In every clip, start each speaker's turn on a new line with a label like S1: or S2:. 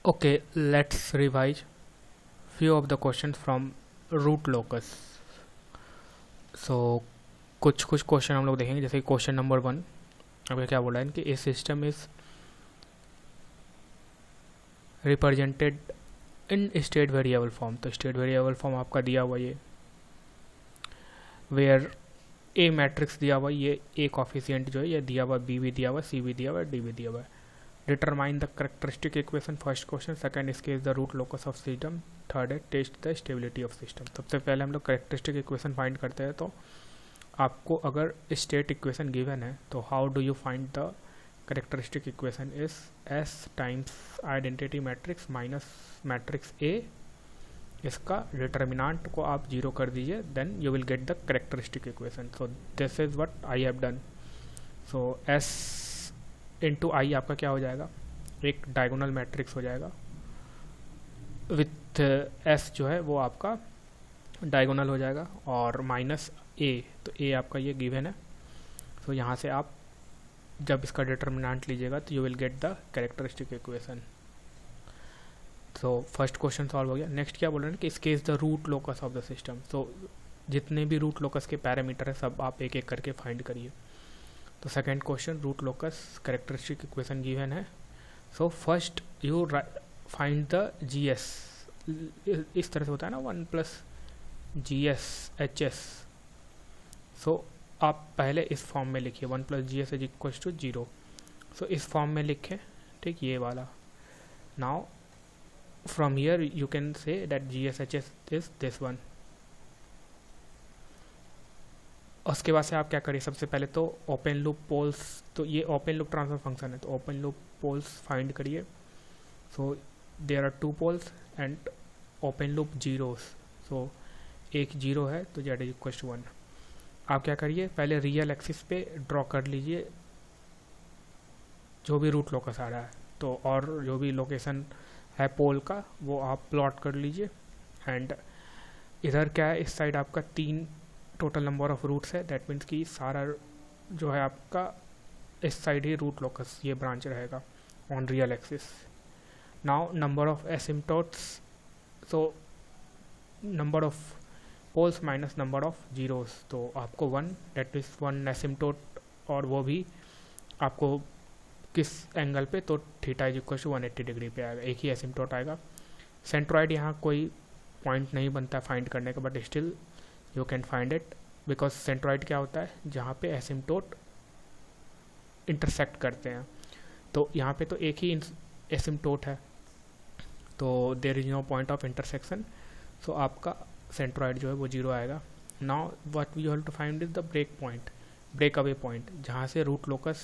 S1: Okay, let's revise few of the questions from root locus. So कुछ कुछ question हम लोग देखेंगे, जैसे क्वेश्चन नंबर 1 अब क्या बोला है कि a system is represented in state variable form. तो स्टेट वेरिएबल फॉर्म आपका दिया हुआ ये, वेयर ए मैट्रिक्स दिया हुआ, ये ए कॉफिशिएंट जो है ये दिया हुआ, बी भी दिया हुआ, सी भी दिया हुआ, डी भी दिया हुआ है। Determine the characteristic equation, first question. Second, इसके is the root locus of system. Third है test the stability of system. सबसे पहले हम लोग करेक्टरिस्टिक इक्वेशन फाइंड करते हैं। तो आपको अगर स्टेट इक्वेशन गिवन है तो how do you find the characteristic equation is S times identity matrix minus matrix A, इसका डिटर्मिनांट को आप जीरो कर दीजिए, then you will get the characteristic equation. So this is what I have done. So S into I आपका क्या हो जाएगा, एक डायगोनल मैट्रिक्स हो जाएगा विथ एस जो है वो आपका डायगोनल हो जाएगा, और माइनस ए, तो ए आपका ये गिवन है। तो यहाँ से आप जब इसका डिटर्मिनेंट लीजिएगा तो you will get the characteristic equation. तो फर्स्ट क्वेश्चन सॉल्व हो गया। नेक्स्ट क्या बोल रहे हैं कि इसके is the root locus of the system. तो जितने भी रूट लोकस के पैरामीटर है सब आप एक एक करके फाइंड करिए। तो second question, root locus characteristic equation given है। So first you find the G S, इस तरह से होता है ना, 1 plus G S H S. So आप पहले इस फॉर्म में लिखिए, 1 plus G S is equal to 0। So इस फॉर्म में लिखें, ठीक, ये वाला। Now from here you can say that G S H S is this one. उसके बाद से आप क्या करिए, सबसे पहले तो ओपन लूप पोल्स, तो ये ओपन लूप ट्रांसफर फंक्शन है, तो ओपन लूप पोल्स फाइंड करिए। So there are 2 poles and open loop zeros. सो एक जीरो है तो जेड इज इक्वल टू 1। आप क्या करिए, पहले रियल एक्सिस पे ड्रॉ कर लीजिए जो भी रूट लोकस आ रहा है, तो और जो भी लोकेशन है पोल का वो आप प्लॉट कर लीजिए। एंड इधर क्या है, इस साइड आपका 3 टोटल नंबर ऑफ रूट्स है, दैट मीन्स कि सारा जो है आपका इस साइड ही रूट लोकस ये ब्रांच रहेगा on real axis. Now number of asymptotes, so number of poles minus number of zeros, तो आपको 1, डेट इज 1 एसिम्टोट, और वो भी आपको किस एंगल पे, तो theta is equal to 180 degree पे आएगा, एक ही एसिम्टोट आएगा। सेंट्रॉइड यहाँ कोई पॉइंट नहीं बनता फाइंड करने का, but still you can find it, because centroid क्या होता है, जहाँ पे एसिम्टोट इंटरसेक्ट करते हैं। तो यहाँ पे तो एक ही एसिम्टोट है, तो there is no point of intersection, so आपका सेंट्रॉइड जो है वो 0 आएगा। Now what we have to find is the break point, break away point, जहाँ से रूट लोकस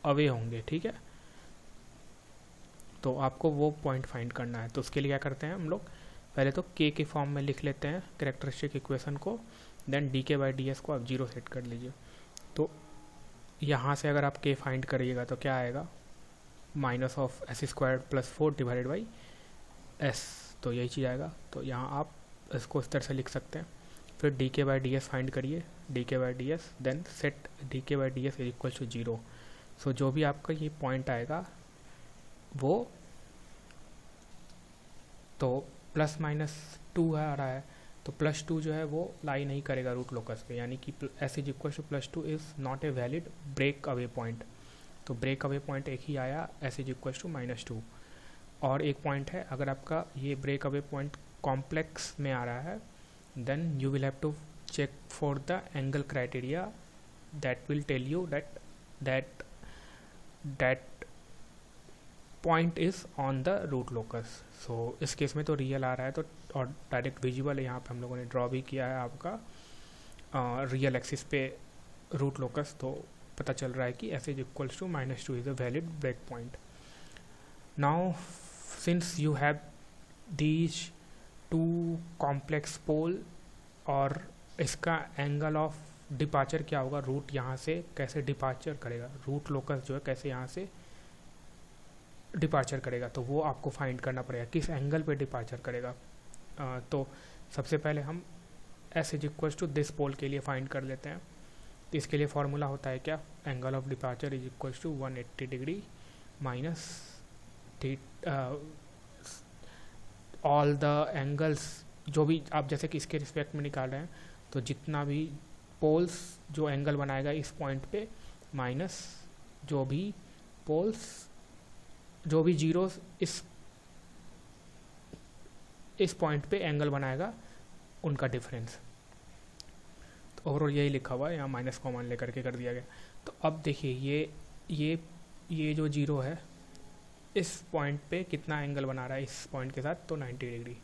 S1: अवे होंगे, ठीक है। तो आपको वो पॉइंट फाइंड करना है। तो उसके लिए क्या करते हैं हम लोग, पहले तो के के फॉर्म में लिख लेते हैं कैरेक्टरिस्टिक इक्वेशन को, then D K by D S को आप 0 सेट कर लीजिए। तो यहाँ से अगर आप के फाइंड करिएगा तो क्या आएगा, minus of S square plus 4 divided by S, तो यही चीज़ आएगा। तो यहाँ आप इसको इस तरह से लिख सकते हैं। फिर D K by D S find करिए, D K by D S, then set D K by D S is equal to 0। So जो भी आपका ये पॉइंट आएगा वो तो प्लस माइनस 2 आ रहा है, तो +2 जो है वो लाई नहीं करेगा रूट लोकस पे, यानी कि S is equal to +2 is not a valid break away point. तो ब्रेक अवे पॉइंट एक ही आया, एस इज इक्वल टू -2। और एक पॉइंट है, अगर आपका ये ब्रेक अवे पॉइंट कॉम्प्लेक्स में आ रहा है, then you will have to check for the angle criteria that will tell you that point is on the root locus. So इस केस में तो रियल आ रहा है, तो और डायरेक्ट विजिबल है, यहाँ पे हम लोगों ने ड्रॉ भी किया है आपका रियल एक्सिस पे रूट लोकस, तो पता चल रहा है कि S is equal to -2 is a valid break point. Now since you have these 2 complex pole, और इसका एंगल ऑफ डिपार्चर क्या होगा, रूट यहाँ से कैसे डिपार्चर करेगा, रूट लोकस जो है कैसे यहाँ से डिपार्चर करेगा, तो वो आपको फाइंड करना पड़ेगा, किस एंगल पे डिपार्चर करेगा। तो सबसे पहले हम S is equal to this pole के लिए फाइंड कर लेते हैं। तो इसके लिए फॉर्मूला होता है क्या, angle of departure is equal to 180 degree minus all the angles जो भी आप जैसे कि इसके रिस्पेक्ट में निकाल रहे हैं, तो जितना भी पोल्स जो एंगल बनाएगा इस पॉइंट पे माइनस जो भी पोल्स जो भी जीरोस इस पॉइंट पे एंगल बनाएगा उनका डिफरेंस। तो ओवरऑल यही लिखा हुआ है, यहाँ माइनस कॉमन लेकर के कर दिया गया। तो अब देखिए ये जो जीरो है इस पॉइंट पे कितना एंगल बना रहा है इस पॉइंट के साथ, तो 90 डिग्री।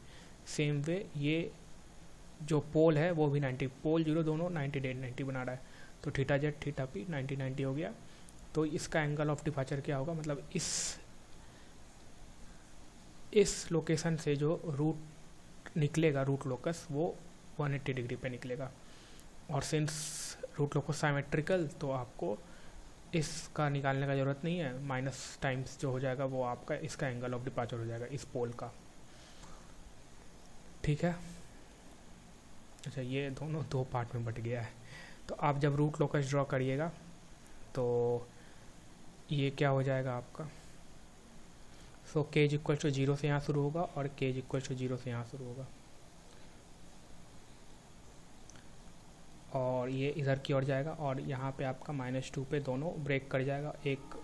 S1: सेम वे ये जो पोल है वो भी 90, पोल जीरो दोनों 90 बना रहा है, तो थीटा जेड थीटा पी 90 हो गया। तो इसका एंगल ऑफ डिपार्चर क्या होगा, मतलब इस लोकेशन से जो रूट निकलेगा, रूट लोकस, वो 180 डिग्री पे निकलेगा। और सिंस रूट लोकस साइमेट्रिकल, तो आपको इसका निकालने का ज़रूरत नहीं है, माइनस टाइम्स जो हो जाएगा वो आपका इसका एंगल ऑफ डिपार्चर हो जाएगा इस पोल का। ठीक है, अच्छा ये दोनों दो पार्ट में बट गया है। तो आप जब रूट लोकस ड्रॉ करिएगा तो ये क्या हो जाएगा आपका, सो k इज इक्वल टू 0 से यहाँ शुरू होगा और k इज इक्वल टू 0 से यहाँ शुरू होगा, और ये इधर की ओर जाएगा और यहाँ पे आपका -2 पे दोनों ब्रेक कर जाएगा। एक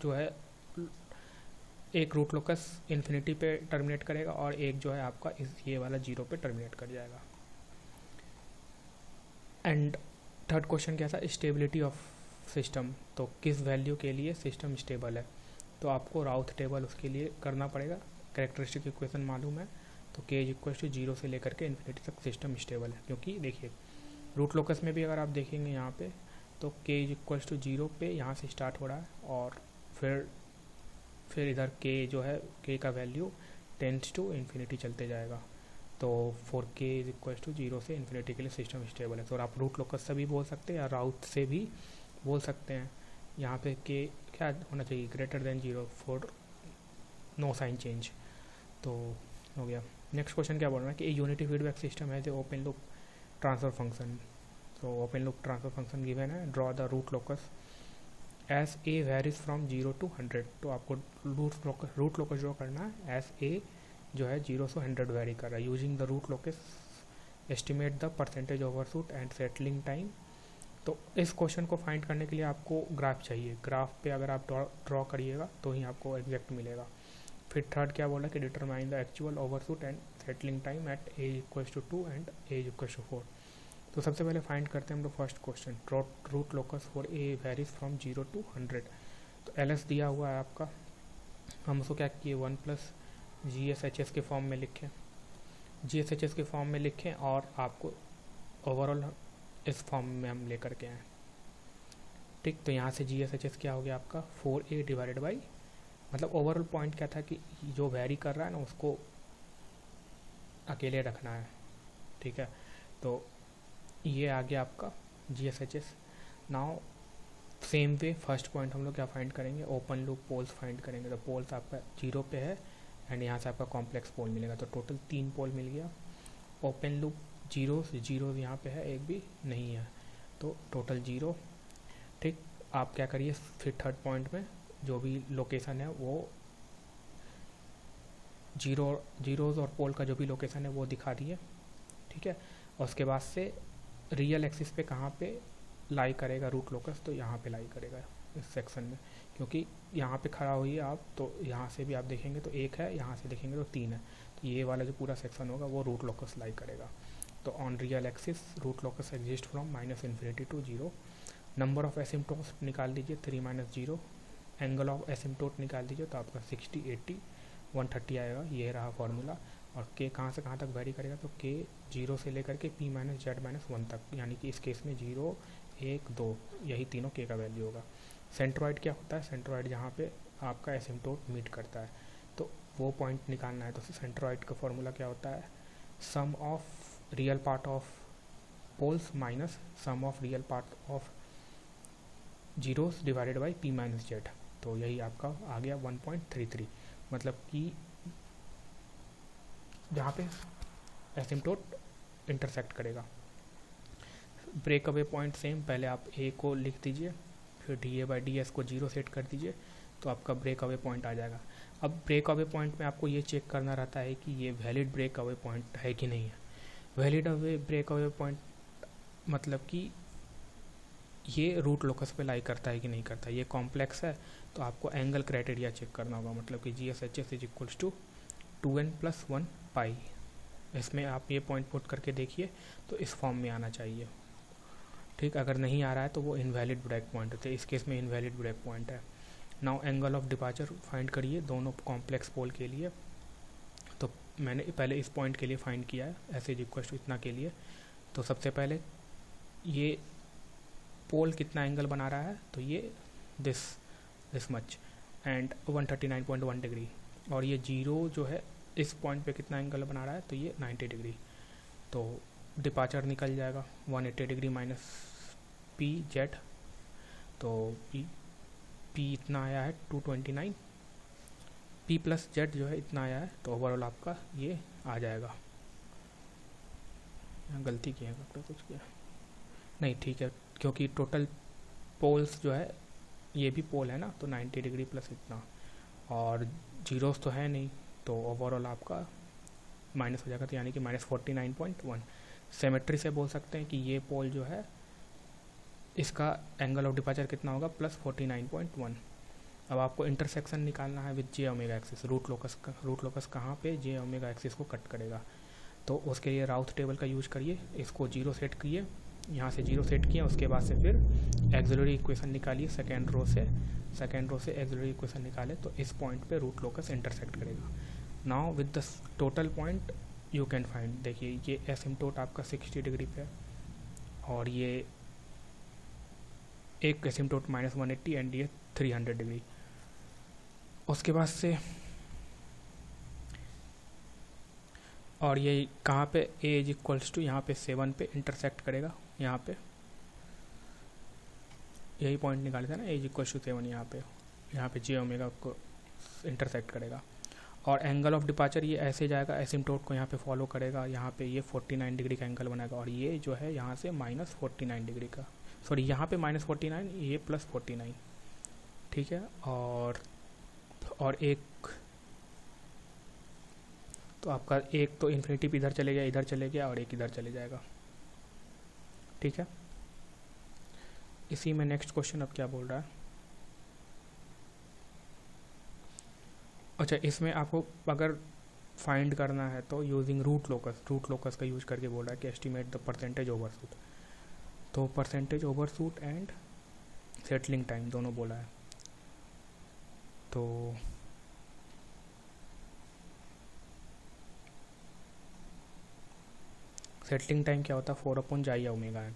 S1: जो है एक रूट लोकस इन्फिनिटी पे टर्मिनेट करेगा और एक जो है आपका ये वाला 0 पे टर्मिनेट कर जाएगा। एंड थर्ड क्वेश्चन क्या था, स्टेबिलिटी ऑफ सिस्टम, तो किस वैल्यू के लिए सिस्टम स्टेबल है। तो आपको राउथ टेबल उसके लिए करना पड़ेगा, कैरेक्टरिस्टिक इक्वेशन मालूम है, तो k इज इक्वल टू 0 से लेकर के इन्फिनिटी तक सिस्टम स्टेबल है। क्योंकि देखिए रूट लोकस में भी अगर आप देखेंगे यहाँ पे, तो k इज इक्वल टू 0 पे यहाँ से स्टार्ट हो रहा है और फिर इधर k जो है k का वैल्यू टेंड्स टू इन्फिनिटी चलते जाएगा। तो for k is equal to 0 से इन्फिनिटी के लिए सिस्टम स्टेबल है। तो आप रूट लोकस से भी बोल सकते हैं या राउथ से भी बोल सकते हैं। यहाँ पे k क्या होना चाहिए, greater than 0 for no sign change. तो हो गया। नेक्स्ट क्वेश्चन क्या बोल रहा है कि यूनिटी फीडबैक सिस्टम है जो ओपन लूप ट्रांसफर फंक्शन। तो open loop transfer function given है, draw the root locus as a varies from 0 to 100। तो आपको रूट लोकस ड्रॉ करना है एज ए जो है 0 से 100 वेरी कर रहा है। Using the root locus estimate the percentage overshoot and settling time. तो इस क्वेश्चन को फाइंड करने के लिए आपको ग्राफ चाहिए, ग्राफ पे अगर आप ड्रॉ करिएगा तो ही आपको एग्जैक्ट मिलेगा। फिर थर्ड क्या बोला कि determine the actual overshoot and settling time at a equals to 2 and a equals to 4। तो सबसे पहले फाइंड करते हैं हम लोग first question, root locus for a varies from 0 to 100। तो ls दिया हुआ है आपका, हम उसको क्या किए 1 प्लस GSHS के फॉर्म में लिखें, GSHS के फॉर्म में लिखें और आपको ओवरऑल इस फॉर्म में हम लेकर के आए। ठीक, तो यहाँ से GSHS क्या हो गया आपका 4a डिवाइडेड बाई, मतलब ओवरऑल पॉइंट क्या था कि जो वेरी कर रहा है ना उसको अकेले रखना है। ठीक है, तो ये आ गया आपका GSHS। Now same way first point हम लोग क्या फाइंड करेंगे, ओपन लूप पोल्स फाइंड करेंगे। तो पोल्स आपका 0 पे है एंड यहाँ से आपका कॉम्प्लेक्स पोल मिलेगा, तो टोटल 3 पोल मिल गया। ओपन लूप जीरो यहाँ पे है, एक भी नहीं है, तो टोटल 0। ठीक, आप क्या करिए फिर थर्ड पॉइंट में जो भी लोकेशन है वो जीरोज़ और पोल का जो भी लोकेशन है वो दिखा दिए। ठीक है, और उसके बाद से रियल एक्सिस पे कहाँ पे लाई करेगा रूट लोकस, तो यहाँ पे लाई करेगा इस सेक्शन में, क्योंकि यहाँ पे खड़ा हुई आप तो यहाँ से भी आप देखेंगे तो 1 है, यहाँ से देखेंगे तो 3 है, तो ये वाला जो पूरा सेक्शन होगा वो रूट लोकस लाई करेगा। तो on real axis root locus exist from -∞ to 0। Number of asymptotes निकाल दीजिए 3 - 0, एंगल ऑफ एसिम्टोट निकाल दीजिए तो आपका 60, 80, 130 आएगा। ये रहा फॉर्मूला। और k कहाँ से कहाँ तक वेरी करेगा, तो k 0 से लेकर के p - z - 1 तक, यानी कि इस केस में 0, 1, 2 यही तीनों k का वैल्यू होगा। सेंट्रॉइड क्या होता है, सेंट्रॉइड जहाँ पे आपका एसिम्टोट मीट करता है तो वो पॉइंट निकालना है। तो सेंट्रॉइड का फॉर्मूला क्या होता है, sum of real part of poles minus sum of real part of zeros divided by p - z। तो यही आपका आ गया 1.33, मतलब कि जहाँ पे एसिम्टोट इंटरसेक्ट करेगा। ब्रेक अवे पॉइंट सेम, पहले आप a को लिख दीजिए, फिर dA/ds को 0 सेट कर दीजिए, तो आपका ब्रेक अवे पॉइंट आ जाएगा। अब ब्रेक अवे पॉइंट में आपको ये चेक करना रहता है कि ये वैलिड ब्रेक अवे पॉइंट है कि नहीं है। वैलिड ब्रेक अवे पॉइंट मतलब कि ये रूट लोकस पे लाई करता है कि नहीं करता। ये कॉम्प्लेक्स है तो आपको एंगल क्राइटेरिया चेक करना होगा, मतलब कि GSHS is equals to 2n+1 pi. इसमें आप ये पॉइंट पुट करके देखिए तो इस फॉर्म में आना चाहिए। ठीक, अगर नहीं आ रहा है तो वो इनवैलिड ब्रेक पॉइंट होते हैं, इस केस में इनवैलिड ब्रेक पॉइंट है। Now angle of departure find करिए दोनों कॉम्प्लेक्स पोल के लिए। तो मैंने पहले इस पॉइंट के लिए फाइंड किया है, ऐसे इक्वल्स टू इतना के लिए। तो सबसे पहले ये पोल कितना एंगल बना रहा है, तो ये दिस मच एंड 139.1 डिग्री, और ये जीरो जो है इस पॉइंट पे कितना एंगल बना रहा है, तो ये 90 डिग्री। तो डिपार्चर निकल जाएगा 180 डिग्री माइनस पी जेड, तो पी इतना आया है 229, पी प्लस जेड जो है इतना आया है, तो ओवरऑल आपका ये आ जाएगा। यहाँ गलती की है, कुछ किया नहीं, ठीक है, क्योंकि टोटल पोल्स जो है ये भी पोल है ना, तो 90 डिग्री प्लस इतना, और जीरोस तो है नहीं, तो ओवरऑल आपका माइनस हो जाएगा, तो यानी कि -49.1। सिमेट्री से बोल सकते हैं कि ये पोल जो है इसका एंगल ऑफ डिपार्चर कितना होगा, +49.1। अब आपको इंटरसेक्शन निकालना है with j omega axis. Root locus कहाँ पे जे ओमेगा एक्सिस को कट करेगा, तो उसके लिए राउथ टेबल का यूज करिए। इसको 0 सेट किए, यहाँ से 0 सेट किया, उसके बाद से फिर एक्सिलरी इक्वेशन निकालिए सेकेंड रो से एक्सिलरी इक्वेशन निकाले तो इस पॉइंट पे रूट लोकस इंटरसेक्ट करेगा। Now with the total point you can find, देखिए ये एसिम्टोट आपका 60 डिग्री पे है, और ये एक एसिम्टोट -180 एंड ये 300 डिग्री। उसके बाद से और ये कहाँ पे a इज इक्वल्स टू यहाँ पे 7 पे इंटरसेक्ट करेगा, यहाँ पे यही पॉइंट निकाले थे ना, a इज इक्वल्स टू 7, यहाँ पे जे ओमेगा को इंटरसेक्ट करेगा। और एंगल ऑफ डिपार्चर ये ऐसे जाएगा, एसिम्टोट को यहाँ पे फॉलो करेगा, यहाँ पे ये 49 डिग्री का एंगल बनाएगा, और ये जो है यहाँ से -49 डिग्री का, सॉरी यहाँ पे -49, ये +49, ठीक है। और एक तो आपका एक तो इन्फिनिटी पे इधर चले गया, इधर चले गया, और एक इधर चले जाएगा, ठीक है। इसी में नेक्स्ट क्वेश्चन अब क्या बोल रहा है, अच्छा इसमें आपको अगर फाइंड करना है तो यूजिंग रूट लोकस का यूज करके बोल रहा है कि एस्टिमेट द परसेंटेज ओवरशूट। तो percentage overshoot and settling time दोनों बोला है। तो सेटलिंग टाइम क्या होता है, 4/j/ω।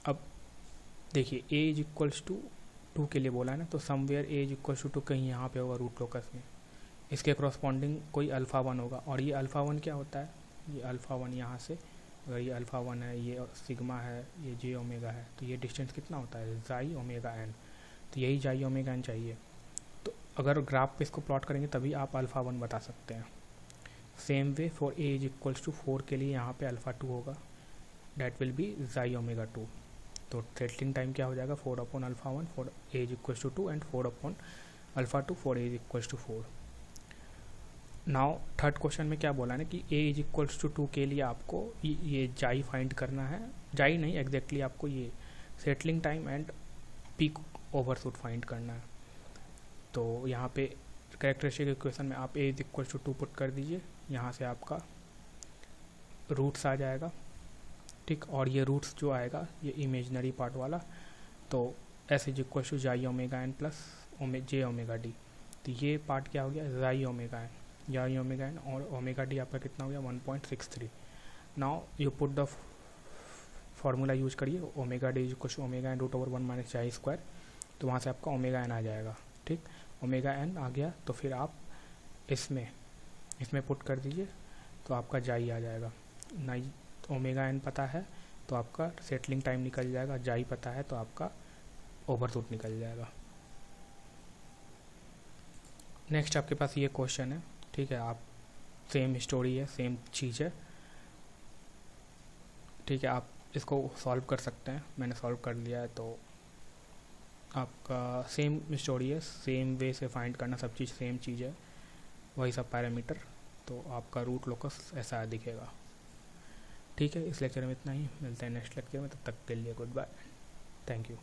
S1: अब देखिए a इज इक्वल्स टू 2 के लिए बोला है ना, तो somewhere a is equals to 2 कहीं यहाँ पे होगा रूट लोकस में, इसके करस्पॉन्डिंग कोई α1 होगा। और ये α1 क्या होता है, ये α1 यहाँ से, अगर ये α1 है, ये सिग्मा है, ये j ओमेगा है, तो ये डिस्टेंस कितना होता है, j⍵n, तो यही j⍵n चाहिए। तो अगर ग्राफ पे इसको प्लॉट करेंगे तभी आप α1 बता सकते हैं। Same way for a is equals to 4 के लिए यहाँ पे α2 होगा, डैट विल बी j⍵2। तो सेटलिंग टाइम क्या हो जाएगा, 4/α1 for a is equals to 2 and 4/α2 for a is equals to 4। Now third question में क्या बोला है कि a इज इक्वल्स टू 2 के लिए आपको ये जाई फाइंड करना है, जाई नहीं एग्जैक्टली आपको ये settling time and peak overshoot find करना है। तो यहाँ पे कैरेक्टरिस्टिक इक्वेशन में आप a is equals to 2 put कर दीजिए, यहाँ से आपका रूट्स आ जाएगा, ठीक। और ये रूट्स जो आएगा ये इमेजनरी पार्ट वाला, तो s is equals to j⍵n plus j⍵d। तो ये पार्ट क्या हो गया, j⍵n और ω_d आपका कितना हो गया 1.63। Now you put the formula use करिए, ω_d is equals to ω_n√1 - j², तो वहाँ से आपका ω_n आ जाएगा, ठीक। ω_n आ गया तो फिर आप इसमें पुट कर दीजिए, तो आपका जाई आ जाएगा। नहीं ω_n पता है तो आपका सेटलिंग टाइम निकल जाएगा, जाई पता है तो आपका ओवरशूट निकल जाएगा। नेक्स्ट आपके पास ये क्वेश्चन है, ठीक है, आप सेम स्टोरी है, सेम चीज़ है, ठीक है, आप इसको सॉल्व कर सकते हैं। मैंने सॉल्व कर लिया है, तो आपका सेम स्टोरी है, सेम वे से फाइंड करना, सब चीज़ सेम चीज़ है, वही सब पैरामीटर। तो आपका रूट लोकस ऐसा दिखेगा। ठीक है, इस लेक्चर में इतना ही, मिलते हैं नेक्स्ट लेक्चर में, तब तक के लिए गुड बाय, थैंक यू।